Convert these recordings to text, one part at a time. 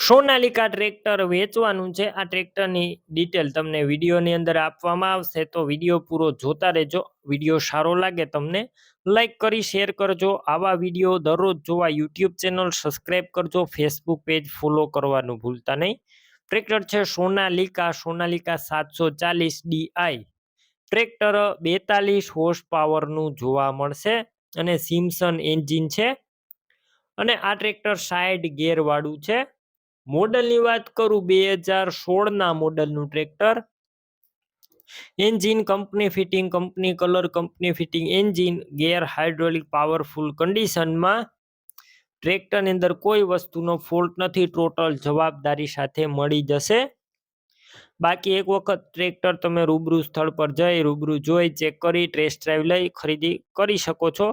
Sonalika tractor વેચવાનું છે। આ ટ્રેક્ટરની ડિટેલ તમને વિડીયોની અંદર આપવામાં આવશે, તો વિડીયો પૂરો જોતા રહેજો। વિડીયો સારો લાગે તમને લાઈક કરી શેર કરજો। આવા વિડીયો દરરોજ જોવા યુટ્યુબ ચેનલ સબસ્ક્રાઈબ કરજો, ફેસબુક પેજ ફોલો કરવાનું ભૂલતા નહીં। ટ્રેક્ટર છે સોનાલિકા 740 DI। ટ્રેક્ટર 42 હોર્સ પાવરનું જોવા મળશે અને સિમ્સન એન્જિન છે અને આ ટ્રેક્ટર સાઇડ ગેર વાળું છે। મોડલની વાત કરું 2016ના મોડલનું tractor. Engine company fitting, company colour, company fitting engine, gear hydraulic powerful કન્ડિશનમાં। ટ્રેક્ટરની અંદર કોઈ વસ્તુનો ફોલ્ટ નથી, ટોટલ જવાબદારી સાથે મળી જશે। બાકી એક વખત ટ્રેક્ટર તમે રૂબરૂ સ્થળ પર જઈ રૂબરૂ જોઈ ચેક કરી ટેસ્ટ ડ્રાઈવ લઈ ખરીદી કરી શકો છો।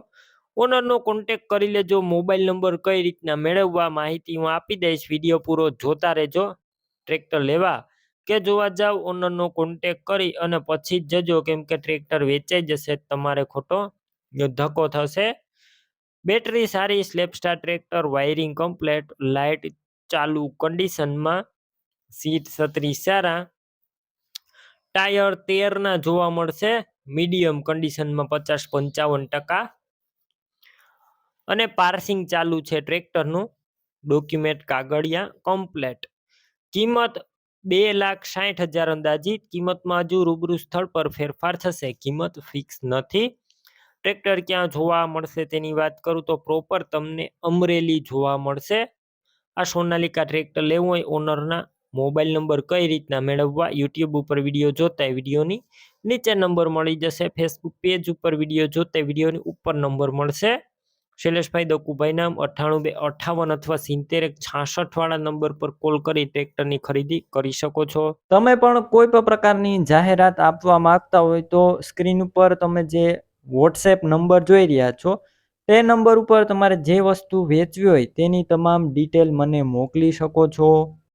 ઓનરનો કોન્ટેક કરી લેજો। મોબાઈલ નંબર કઈ રીતના મેળવવા માહિતી હું આપી દઈશ, વિડીયો પૂરો જોતા રહેજો। ટ્રેક્ટર લેવા કે જોવા જાવ ઓનરનો કોન્ટેક કરી અને પછી જ જજો, કેમ કે ટ્રેક્ટર વેચાઈ જશે, તમારે ખોટો ધક્કો થશે। બેટરી સારી, સ્લેપસ્ટાર ટ્રેક્ટર, વાયરિંગ કમ્પ્લેટ, લાઇટ ચાલુ કન્ડિશનમાં, સીટ છત્રી સારા, ટાયર 13ના જોવા મળશે, મીડિયમ કન્ડિશનમાં 50-55%, અને પાર્સિંગ ચાલુ છે ટ્રેક્ટરનું। ડોક્યુમેન્ટ કાગળિયા કમ્પ્લેટ। કિંમત 2,60,000 અંદાજિત। કિંમતમાં હજુ રૂબરૂ સ્થળ પર ફેરફાર થશે, કિંમત ફિક્સ નથી। ટ્રેક્ટર ક્યાં જોવા મળશે તેની વાત કરું તો પ્રોપર તમને અમરેલી જોવા મળશે। આ સોનાલિકા ટ્રેક્ટર લેવું હોય ઓનરના મોબાઈલ નંબર કઈ રીતના મેળવવા, યુટ્યુબ ઉપર વિડીયો જોતા વિડીયોની નીચે નંબર મળી જશે, ફેસબુક પેજ ઉપર વિડીયો જોતા વિડીયોની ઉપર નંબર મળશે। શૈલેષભાઈ દકુભાઈ નામ 98 અથવા 70 વાળા નંબર પર કોલ કરી ટ્રેક્ટરની ખરીદી કરી શકો છો। તમે પણ કોઈ પણ પ્રકારની જાહેરાત આપવા માંગતા હોય તો સ્ક્રીન ઉપર તમે જે વોટ્સએપ નંબર જોઈ રહ્યા છો તે નંબર ઉપર તમારે જે વસ્તુ વેચવી હોય તેની તમામ ડિટેલ મને મોકલી શકો છો।